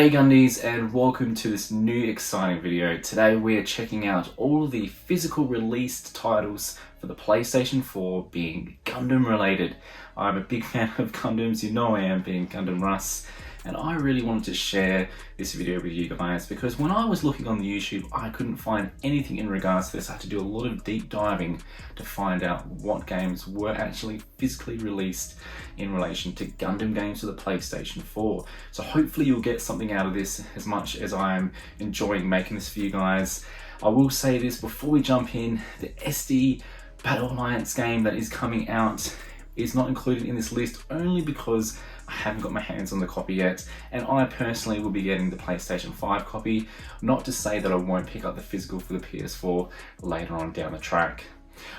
Hey Gundies, and welcome to this new exciting video. Today we are checking out all the physical released titles for the PlayStation 4 being Gundam related. I'm a big fan of Gundams, you know I am, being Gundam Russ, and I really wanted to share this video with you guys because when I was looking on the YouTube I couldn't find anything in regards to this. I had to do a lot of deep diving to find out what games were actually physically released in relation to Gundam games for the PlayStation 4. So hopefully you'll get something out of this as much as I am enjoying making this for you guys. I will say this before we jump in, the SD Battle Alliance game that is coming out is not included in this list only because I haven't got my hands on the copy yet, and I personally will be getting the PlayStation 5 copy. Not to say that I won't pick up the physical for the PS4 later on down the track.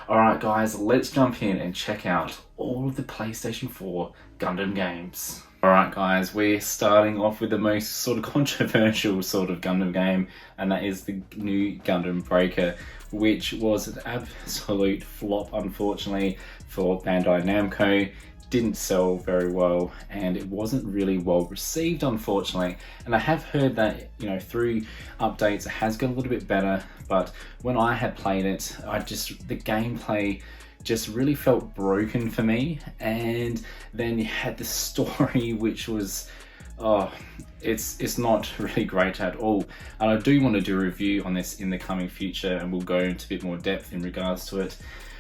Alright guys, let's jump in and check out all of the PlayStation 4 Gundam games. Alright guys, we're starting off with the most sort of controversial sort of Gundam game, and that is the new Gundam Breaker, which was an absolute flop unfortunately for Bandai Namco. Didn't sell very well and it wasn't really well received unfortunately, and I have heard that, you know, through updates it has got a little bit better, but when I had played it, the gameplay just really felt broken for me. And then you had the story which was it's not really great at all, and I do want to do a review on this in the coming future and we'll go into a bit more depth in regards to it.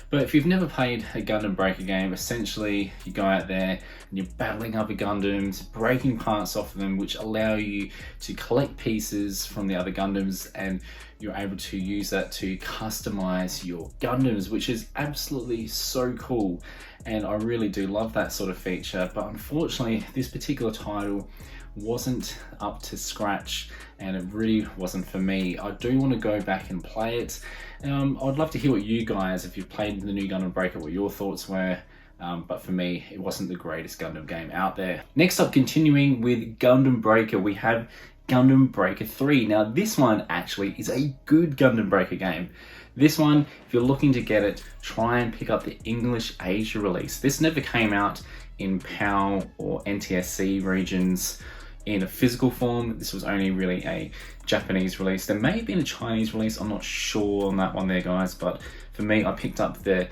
But if you've never played a Gundam Breaker game, essentially you go out there and you're battling other Gundams, breaking parts off of them, which allow you to collect pieces from the other Gundams, and you're able to use that to customize your Gundams, which is absolutely so cool. And I really do love that sort of feature, but unfortunately this particular title wasn't up to scratch and it really wasn't for me. I do want to go back and play it. I'd love to hear what you guys, if you've played the new Gundam Breaker, what your thoughts were. But for me, it wasn't the greatest Gundam game out there. Next up, continuing with Gundam Breaker, we have Gundam Breaker 3. Now this one actually is a good Gundam Breaker game. This one, if you're looking to get it, try and pick up the English Asia release. This never came out in PAL or NTSC regions in a physical form. This was only really a Japanese release. There may have been a Chinese release, I'm not sure on that one there guys, but for me I picked up the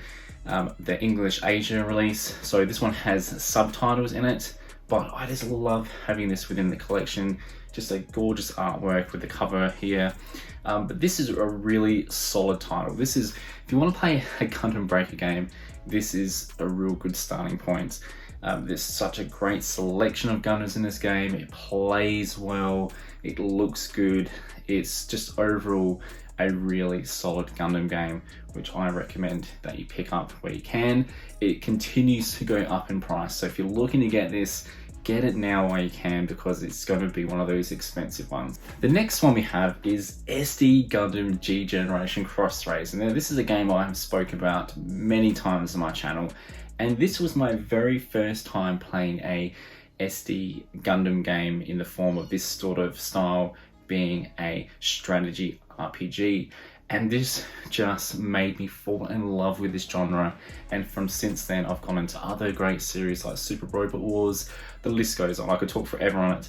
English Asia release. So this one has subtitles in it, but I just love having this within the collection. Just a gorgeous artwork with the cover here. But this is a really solid title. This is, if you want to play a Gundam Breaker game, this is a real good starting point. There's such a great selection of Gundams in this game. It plays well, it looks good. It's just overall a really solid Gundam game, which I recommend that you pick up where you can. It continues to go up in price, so if you're looking to get this, get it now while you can, because it's going to be one of those expensive ones. The next one we have is SD Gundam G Generation Cross Race, and now this is a game I have spoken about many times on my channel, and this was my very first time playing a SD Gundam game in the form of this sort of style, being a strategy RPG. And this just made me fall in love with this genre, and from since then I've gone into other great series like Super Robot Wars. The list goes on, I could talk forever on it,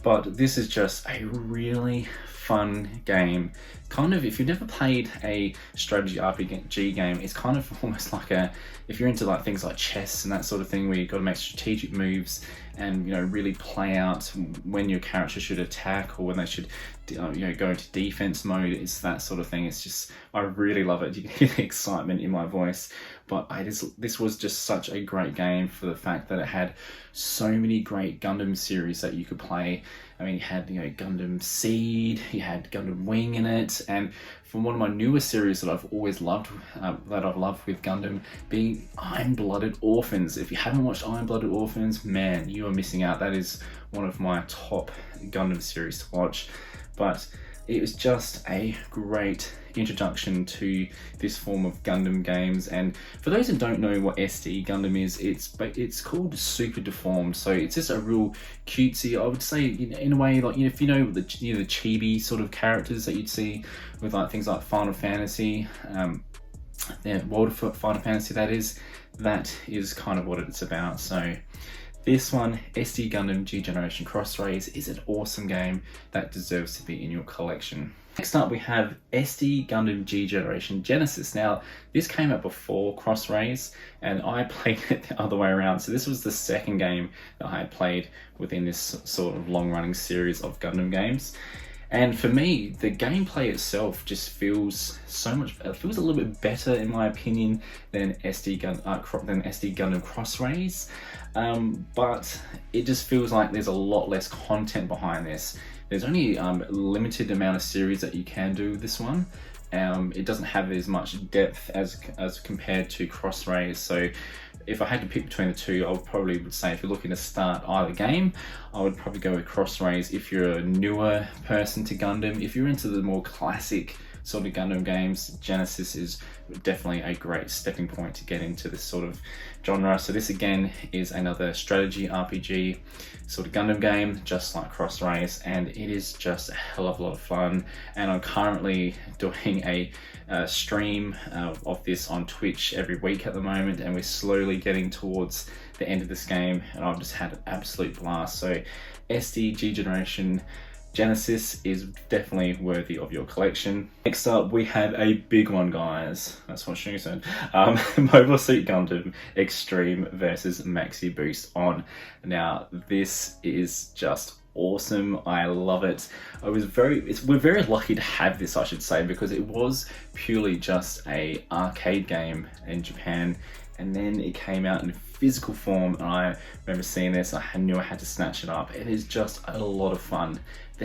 but this is just a really fun game. Kind of, if you've never played a strategy RPG game, it's kind of almost like if you're into like things like chess and that sort of thing, where you've got to make strategic moves and, you know, really play out when your character should attack or when they should, you know, go into defense mode. It's that sort of thing. It's just, I really love it. You can hear the excitement in my voice. But this was just such a great game for the fact that it had so many great Gundam series that you could play. I mean, you had, you know, Gundam Seed, you had Gundam Wing in it, and from one of my newer series that I've always loved, with Gundam, being Iron-Blooded Orphans. If you haven't watched Iron-Blooded Orphans, man, you are missing out. That is one of my top Gundam series to watch. But it was just a great introduction to this form of Gundam games. And for those who don't know what SD Gundam is, it's called Super Deformed. So it's just a real cutesy, I would say, in a way, like, you know, if you know the chibi sort of characters that you'd see with like things like Final Fantasy, World of Final Fantasy, that is kind of what it's about. So This one, SD Gundam G Generation Cross Rays, is an awesome game that deserves to be in your collection. Next up we have SD Gundam G Generation Genesis. Now this came out before Cross Rays and I played it the other way around. So this was the second game that I had played within this sort of long running series of Gundam games. And for me, the gameplay itself just feels feels a little bit better in my opinion than SD Gundam Cross Rays. But it just feels like there's a lot less content behind this. There's only a limited amount of series that you can do with this one. It doesn't have as much depth as compared to Cross Rays. So if I had to pick between the two, I would say if you're looking to start either game, I would probably go with Cross Rays if you're a newer person to Gundam. If you're into the more classic sort of Gundam games, Genesis is definitely a great stepping point to get into this sort of genre. So this again is another strategy RPG sort of Gundam game, just like Cross Rays, and it is just a hell of a lot of fun. And I'm currently doing a stream of this on Twitch every week at the moment, and we're slowly getting towards the end of this game, and I've just had an absolute blast. So SD G Generation Genesis is definitely worthy of your collection. Next up, we have a big one, guys. That's what she said. Mobile Suit Gundam Extreme versus Maxi Boost On. Now, this is just awesome. I love it. We're very lucky to have this, I should say, because it was purely just a arcade game in Japan, and then it came out in physical form, and I remember seeing this. I knew I had to snatch it up. It is just a lot of fun. I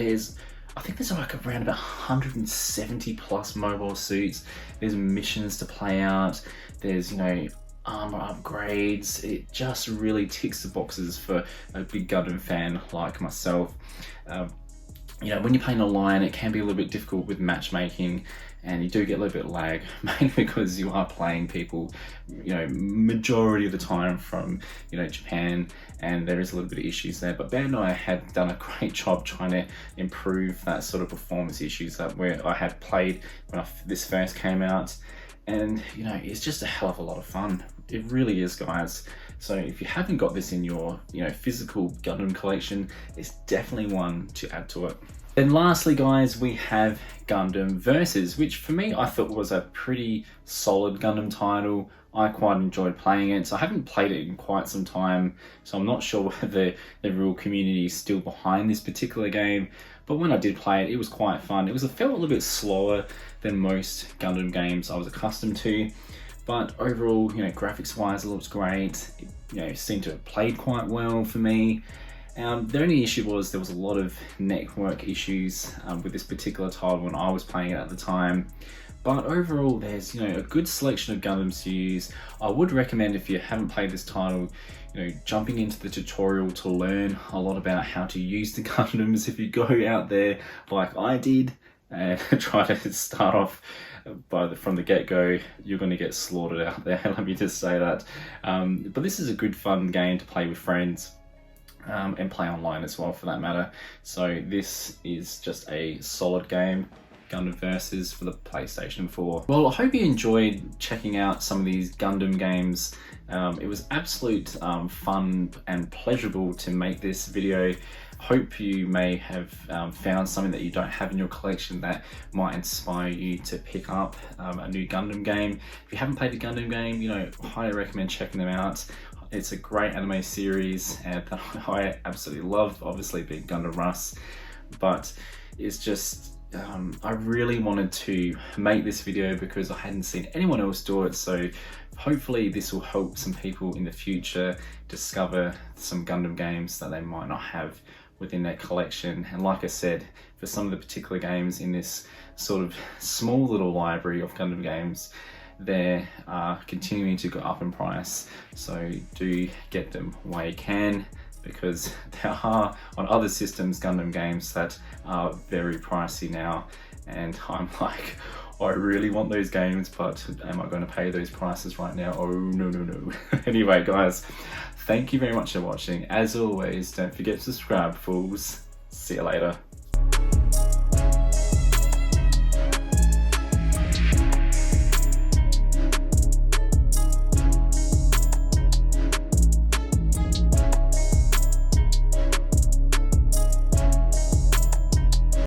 think there's like around about 170 plus mobile suits. There's missions to play out. There's, you know, armor upgrades. It just really ticks the boxes for a big Gundam fan like myself. You know, when you're playing online, it can be a little bit difficult with matchmaking, and you do get a little bit of lag, mainly because you are playing people, you know, majority of the time from, you know, Japan, and there is a little bit of issues there. But Bandai had done a great job trying to improve that sort of performance issues that I had played when this first came out. And, you know, it's just a hell of a lot of fun. It really is, guys. So if you haven't got this in your, you know, physical Gundam collection, it's definitely one to add to it. Then lastly, guys, we have Gundam Versus, which for me, I thought was a pretty solid Gundam title. I quite enjoyed playing it. So I haven't played it in quite some time, so I'm not sure whether the real community is still behind this particular game. But when I did play it, it was quite fun. It felt a little bit slower than most Gundam games I was accustomed to. But overall, you know, graphics-wise, it looks great. It, you know, seemed to have played quite well for me. The only issue was there was a lot of network issues with this particular title when I was playing it at the time. But overall, there's, you know, a good selection of Gundams to use. I would recommend, if you haven't played this title, you know, jumping into the tutorial to learn a lot about how to use the Gundams. If you go out there like I did and try to start off from the get-go, you're going to get slaughtered out there. Let me just say that. But this is a good fun game to play with friends. And play online as well, for that matter. So this is just a solid game, Gundam Versus for the PlayStation 4. Well, I hope you enjoyed checking out some of these Gundam games. It was absolute fun and pleasurable to make this video. Hope you may have found something that you don't have in your collection that might inspire you to pick up a new Gundam game. If you haven't played a Gundam game, you know, I highly recommend checking them out. It's a great anime series and that I absolutely love, obviously being Gundam Russ, but it's just, I really wanted to make this video because I hadn't seen anyone else do it, so hopefully this will help some people in the future discover some Gundam games that they might not have within their collection. And like I said, for some of the particular games in this sort of small little library of Gundam games, they are continuing to go up in price, so do get them while you can, because there are on other systems Gundam games that are very pricey now, and I'm like, I really want those games, but am I going to pay those prices right now? Oh no. Anyway, guys, thank you very much for watching. As always, don't forget to subscribe, fools. See you later.